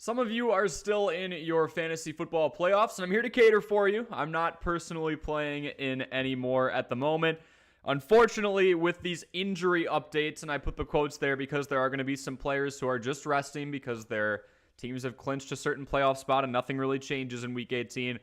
Some of you are still in your fantasy football playoffs, and I'm here to cater for you. I'm not personally playing in anymore at the moment. Unfortunately, with these injury updates, and I put the quotes there because there are going to be some players who are just resting because their teams have clinched a certain playoff spot and nothing really changes in Week 18.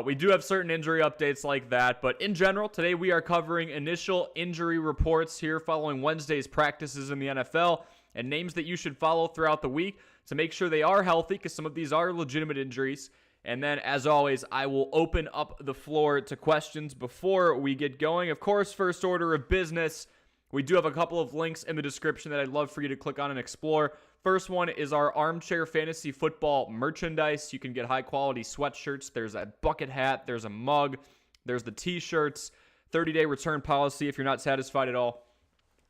We do have certain injury updates like that, but in general, today we are covering initial injury reports here following Wednesday's practices in the NFL and names that you should follow throughout the week to make sure they are healthy, because some of these are legitimate injuries. And then, as always, I will open up the floor to questions before we get going. Of course, first order of business, we do have a couple of links in the description that I'd love for you to click on and explore. First one is our Armchair Fantasy Football merchandise. You can get high-quality sweatshirts. There's a bucket hat. There's a mug. There's the T-shirts. 30-day return policy if you're not satisfied at all.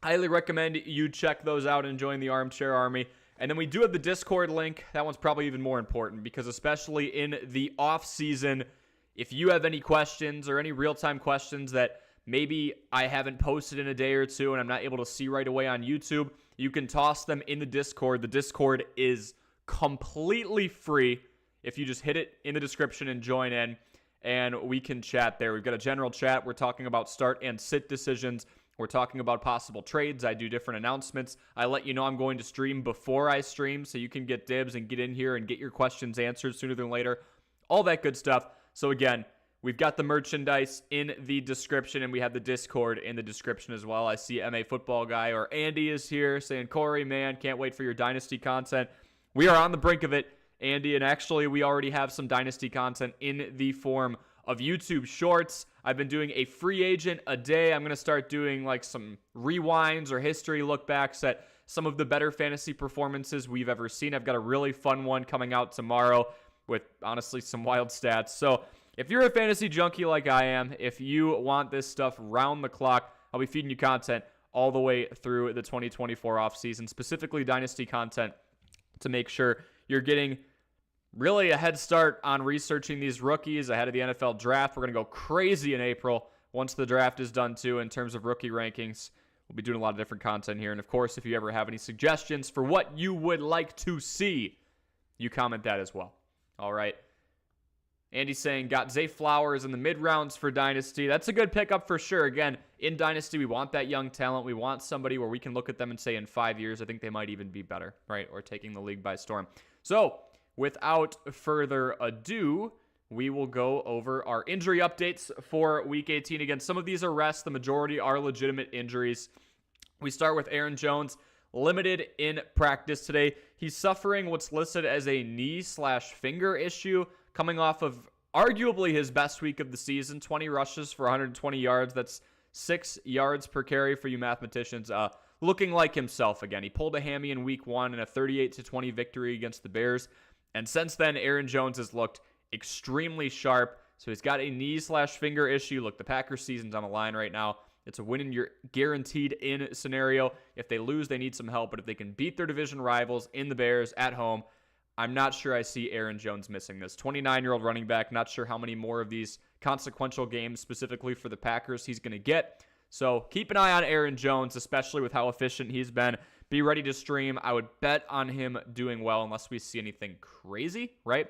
Highly recommend you check those out and join the Armchair Army. And then we do have the Discord link. That one's probably even more important because especially in the off season, if you have any questions or any real-time questions that maybe I haven't posted in a day or two and I'm not able to see right away on YouTube, you can toss them in the Discord. The Discord is completely free if you just hit it in the description and join in, and we can chat there. We've got a general chat. We're talking about start and sit decisions. We're talking about possible trades. I do different announcements. I let you know I'm going to stream before I stream, so you can get dibs and get in here and get your questions answered sooner than later. All that good stuff. So again, we've got the merchandise in the description, and we have the Discord in the description as well. I see MA Football Guy or Andy is here saying, Corey, man, can't wait for your Dynasty content. We are on the brink of it, Andy, and actually we already have some Dynasty content in the form of YouTube Shorts. I've been doing a free agent a day. I'm going to start doing like some rewinds or history look backs at some of the better fantasy performances we've ever seen. I've got a really fun one coming out tomorrow with honestly some wild stats. So if you're a fantasy junkie like I am, if you want this stuff round the clock, I'll be feeding you content all the way through the 2024 offseason, specifically Dynasty content, to make sure you're getting really a head start on researching these rookies ahead of the NFL draft. We're going to go crazy in April once the draft is done too in terms of rookie rankings. We'll be doing a lot of different content here. And of course, if you ever have any suggestions for what you would like to see, you comment that as well. All right. Andy's saying, got Zay Flowers in the mid-rounds for Dynasty. That's a good pickup for sure. Again, in Dynasty, we want that young talent. We want somebody where we can look at them and say in 5 years, I think they might even be better, right? Or taking the league by storm. So, without further ado, we will go over our injury updates for Week 18. Again, some of these are rests. The majority are legitimate injuries. We start with Aaron Jones, limited in practice today. He's suffering what's listed as a knee/finger issue, coming off of arguably his best week of the season, 20 rushes for 120 yards. That's 6 yards per carry for you mathematicians. Looking like himself again. He pulled a hammy in Week 1 in a 38-20 victory against the Bears. And since then, Aaron Jones has looked extremely sharp. So he's got a knee/finger issue. Look, the Packers season's on the line right now. It's a win and you're guaranteed in scenario. If they lose, they need some help. But if they can beat their division rivals in the Bears at home, I'm not sure I see Aaron Jones missing this. 29-year-old running back. Not sure how many more of these consequential games specifically for the Packers he's going to get. So keep an eye on Aaron Jones, especially with how efficient he's been. Be ready to stream. I would bet on him doing well unless we see anything crazy, right?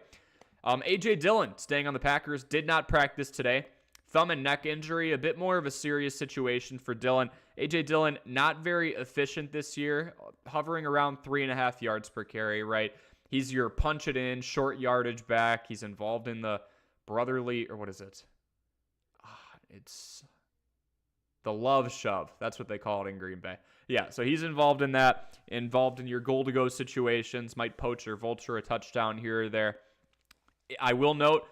A.J. Dillon, staying on the Packers, did not practice today. Thumb and neck injury, a bit more of a serious situation for Dillon. A.J. Dillon, not very efficient this year, hovering around 3.5 yards per carry, right? He's your punch-it-in, short yardage back. He's involved in the brotherly, or what is it? It's the love shove. That's what they call it in Green Bay. Yeah, so he's involved in that, involved in your goal-to-go situations, might poach or vulture a touchdown here or there. I will note,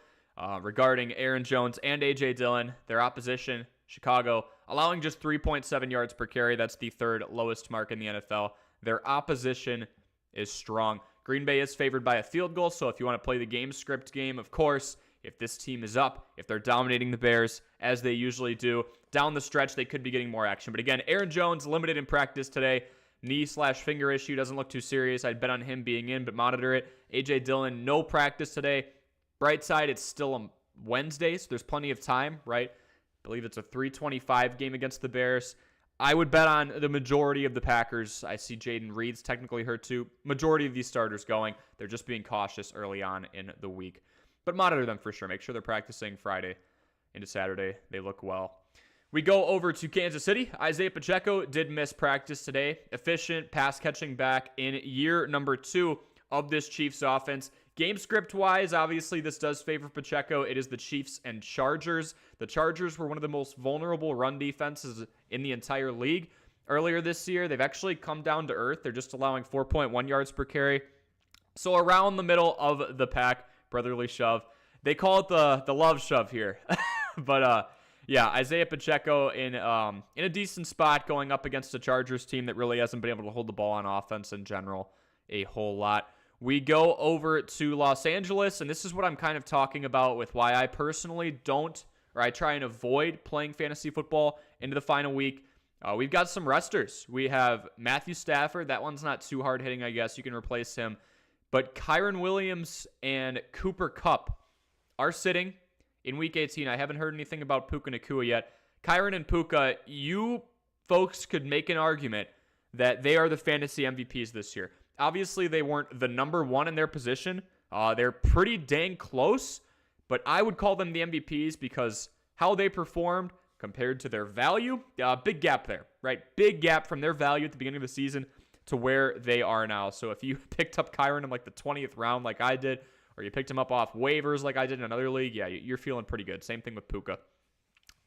regarding Aaron Jones and A.J. Dillon, their opposition, Chicago, allowing just 3.7 yards per carry. That's the third lowest mark in the NFL. Their opposition is strong. Green Bay is favored by a field goal, so if you want to play the game script game, of course, if this team is up, if they're dominating the Bears, as they usually do, down the stretch, they could be getting more action. But again, Aaron Jones, limited in practice today. Knee/finger issue, doesn't look too serious. I'd bet on him being in, but monitor it. A.J. Dillon, no practice today. Bright side, it's still a Wednesday, so there's plenty of time, right? I believe it's a 3:25 game against the Bears. I would bet on the majority of the Packers. I see Jaden Reed's technically hurt too. Majority of these starters going. They're just being cautious early on in the week. But monitor them for sure. Make sure they're practicing Friday into Saturday. They look well. We go over to Kansas City. Isaiah Pacheco did miss practice today. Efficient pass catching back in year number 2 of this Chiefs offense. Game script wise, obviously this does favor Pacheco. It is the Chiefs and Chargers. The Chargers were one of the most vulnerable run defenses in the entire league earlier this year. They've actually come down to earth. They're just allowing 4.1 yards per carry. So around the middle of the pack, brotherly shove. They call it the love shove here. But yeah, Isaiah Pacheco in a decent spot going up against a Chargers team that really hasn't been able to hold the ball on offense in general a whole lot. We go over to Los Angeles, and this is what I'm kind of talking about with why I personally don't, or I try and avoid playing fantasy football into the final week. We've got some resters. We have Matthew Stafford. That one's not too hard hitting, I guess. You can replace him. But Kyron Williams and Cooper Kupp are sitting in Week 18. I haven't heard anything about Puka Nacua yet. Kyron and Puka, you folks could make an argument that they are the fantasy MVPs this year. Obviously, they weren't the number one in their position. They're pretty dang close, but I would call them the MVPs because how they performed compared to their value, big gap there, right? Big gap from their value at the beginning of the season to where they are now. So if you picked up Kyron in like the 20th round like I did, or you picked him up off waivers like I did in another league, yeah, you're feeling pretty good. Same thing with Puka.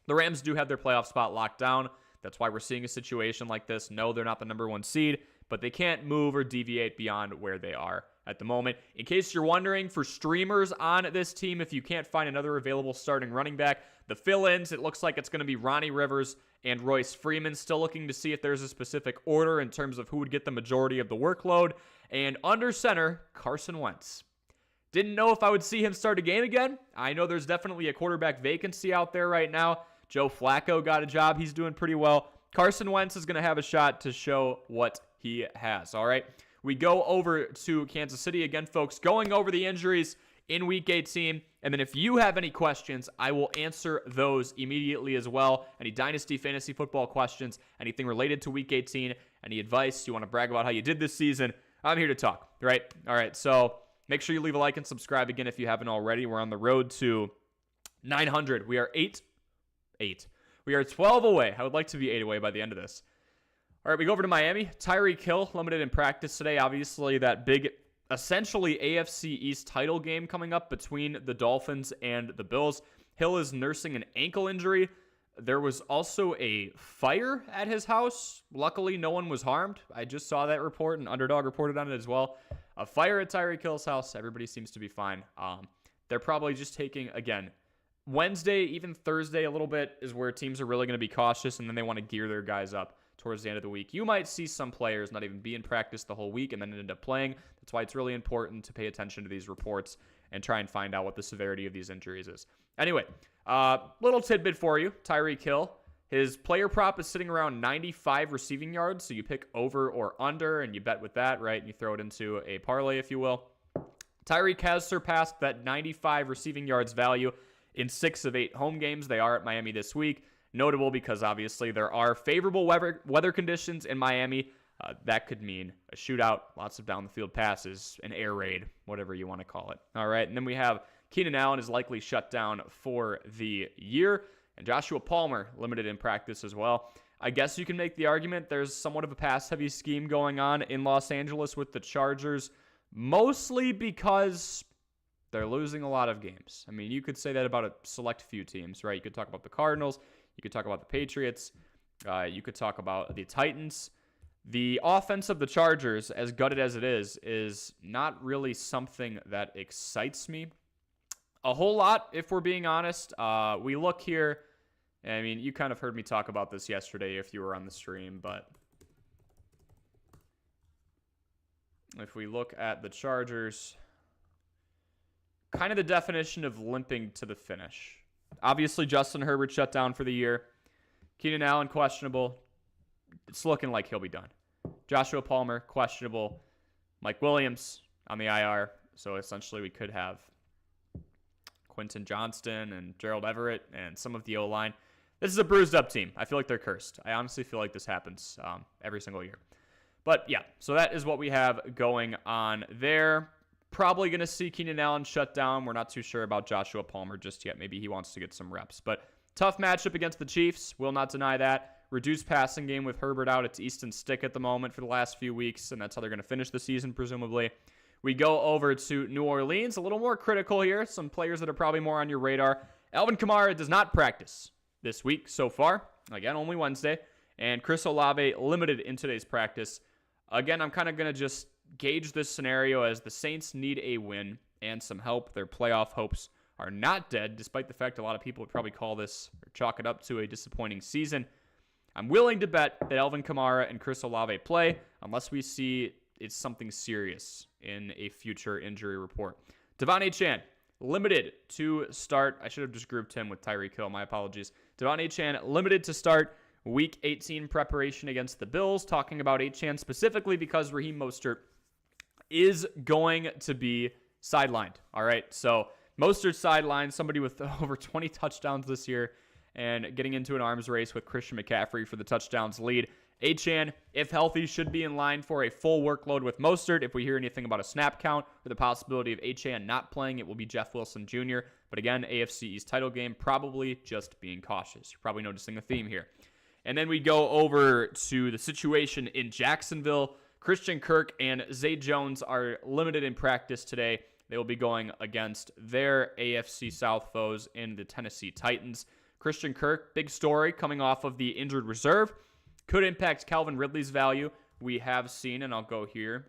The Rams do have their playoff spot locked down. That's why we're seeing a situation like this. No, they're not the number one seed, but they can't move or deviate beyond where they are at the moment. In case you're wondering, for streamers on this team, if you can't find another available starting running back, the fill-ins, it looks like it's going to be Ronnie Rivers and Royce Freeman. Still looking to see if there's a specific order in terms of who would get the majority of the workload. And under center, Carson Wentz. Didn't know if I would see him start a game again. I know there's definitely a quarterback vacancy out there right now. Joe Flacco got a job. He's doing pretty well. Carson Wentz is going to have a shot to show what he has, all right? We go over to Kansas City again, folks, going over the injuries in Week 18. And then if you have any questions, I will answer those immediately as well. Any Dynasty Fantasy Football questions, anything related to Week 18, any advice, you want to brag about how you did this season, I'm here to talk, right? All right, so make sure you leave a like and subscribe again if you haven't already. We're on the road to 900. We are 8. We are 12 away. I would like to be 8 away by the end of this. All right, we go over to Miami. Tyreek Hill, limited in practice today. Obviously, that big, essentially AFC East title game coming up between the Dolphins and the Bills. Hill is nursing an ankle injury. There was also a fire at his house. Luckily, no one was harmed. I just saw that report, and Underdog reported on it as well. A fire at Tyreek Hill's house. Everybody seems to be fine. They're probably just taking, again, Wednesday, even Thursday a little bit is where teams are really going to be cautious, and then they want to gear their guys up towards the end of the week. You might see some players not even be in practice the whole week and then end up playing. That's why it's really important to pay attention to these reports and try and find out what the severity of these injuries is. Anyway, little tidbit for you. Tyreek Hill, his player prop is sitting around 95 receiving yards, so you pick over or under, and you bet with that, right? And you throw it into a parlay, if you will. Tyreek has surpassed that 95 receiving yards value in 6 of 8 home games. They are at Miami this week. Notable because obviously there are favorable weather conditions in Miami. That could mean a shootout, lots of down the field passes, an air raid, whatever you want to call it. All right, and then we have Keenan Allen is likely shut down for the year, and Joshua Palmer limited in practice as well. I guess you can make the argument there's somewhat of a pass-heavy scheme going on in Los Angeles with the Chargers, mostly because they're losing a lot of games. I mean, you could say that about a select few teams, right? You could talk about the Cardinals. You could talk about the Patriots. You could talk about the Titans. The offense of the Chargers, as gutted as it is not really something that excites me a whole lot, if we're being honest. We look here. I mean, you kind of heard me talk about this yesterday if you were on the stream, but if we look at the Chargers, kind of the definition of limping to the finish. Obviously, Justin Herbert shut down for the year. Keenan Allen, questionable. It's looking like he'll be done. Joshua Palmer, questionable. Mike Williams on the IR. So essentially we could have Quentin Johnston and Gerald Everett and some of the O-line. This is a bruised up team. I feel like they're cursed. I honestly feel like this happens every single year. But yeah, so that is what we have going on there. Probably going to see Keenan Allen shut down. We're not too sure about Joshua Palmer just yet. Maybe he wants to get some reps. But tough matchup against the Chiefs. Will not deny that. Reduced passing game with Herbert out. It's Easton Stick at the moment for the last few weeks, and that's how they're going to finish the season, presumably. We go over to New Orleans. A little more critical here. Some players that are probably more on your radar. Alvin Kamara does not practice this week so far. Again, only Wednesday. And Chris Olave limited in today's practice. Again, I'm kind of going to just gauge this scenario as the Saints need a win and some help. Their playoff hopes are not dead, despite the fact a lot of people would probably call this or chalk it up to a disappointing season. I'm willing to bet that Alvin Kamara and Chris Olave play unless we see it's something serious in a future injury report. Devon Achane, limited to start. I should have just grouped him with Tyreek Hill. My apologies. Devon Achane, limited to start Week 18 preparation against the Bills. Talking about Achane specifically because Raheem Mostert is going to be sidelined. All right, so Mostert's sidelined, somebody with over 20 touchdowns this year, and getting into an arms race with Christian McCaffrey for the touchdowns lead. Achane, if healthy, should be in line for a full workload with Mostert. If we hear anything about a snap count or the possibility of Achane not playing, it will be Jeff Wilson Jr. But again, AFC East title game, probably just being cautious. You're probably noticing a theme here. And then we go over to the situation in Jacksonville. Christian Kirk and Zay Jones are limited in practice today. They will be going against their AFC South foes in the Tennessee Titans. Christian Kirk, big story coming off of the injured reserve. Could impact Calvin Ridley's value. We have seen, and I'll go here,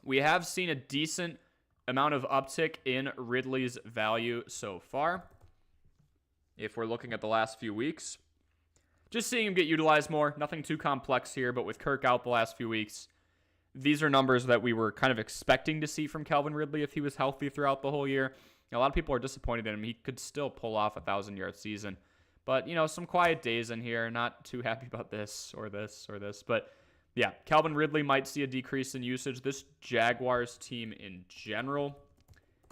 we have seen a decent amount of uptick in Ridley's value so far. If we're looking at the last few weeks, just seeing him get utilized more. Nothing too complex here, but with Kirk out the last few weeks, these are numbers that we were kind of expecting to see from Calvin Ridley if he was healthy throughout the whole year. A lot of people are disappointed in him. He could still pull off a 1,000-yard season. But, some quiet days in here. Not too happy about this or this or this. But, yeah, Calvin Ridley might see a decrease in usage. This Jaguars team in general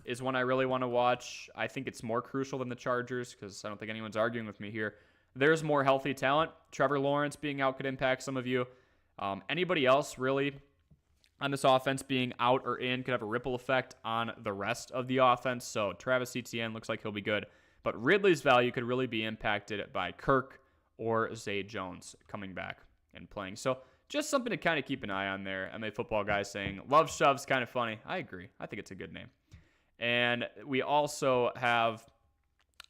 is one I really want to watch. I think it's more crucial than the Chargers because I don't think anyone's arguing with me here. There's more healthy talent. Trevor Lawrence being out could impact some of you. Anybody else, really, on this offense being out or in could have a ripple effect on the rest of the offense. So Travis Etienne looks like he'll be good. But Ridley's value could really be impacted by Kirk or Zay Jones coming back and playing. So just something to kind of keep an eye on there. MA Football Guy saying, Love Shove's kind of funny. I agree. I think it's a good name. And we also have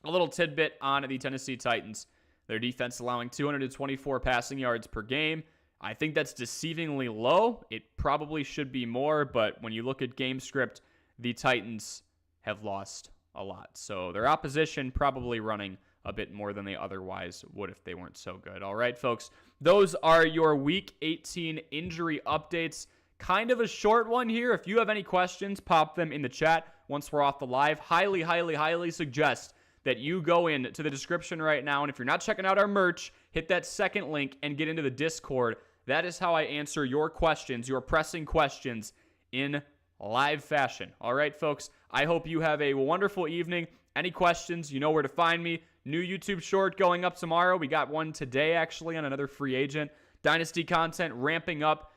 a little tidbit on the Tennessee Titans. Their defense allowing 224 passing yards per game. I think that's deceivingly low. It probably should be more, but when you look at game script, the Titans have lost a lot. So their opposition probably running a bit more than they otherwise would if they weren't so good. All right, folks, those are your Week 18 injury updates. Kind of a short one here. If you have any questions, pop them in the chat once we're off the live. Highly, highly, highly suggest that you go into the description right now, and if you're not checking out our merch, hit that second link and get into the Discord. That is how I answer your questions, your pressing questions in live fashion. All right, folks, I hope you have a wonderful evening. Any questions, you know where to find me. New YouTube short going up tomorrow. We got one today, actually, on another free agent. Dynasty content ramping up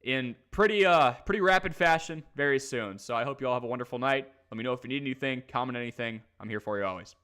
in pretty rapid fashion very soon. So I hope you all have a wonderful night. Let me know if you need anything, comment anything. I'm here for you always.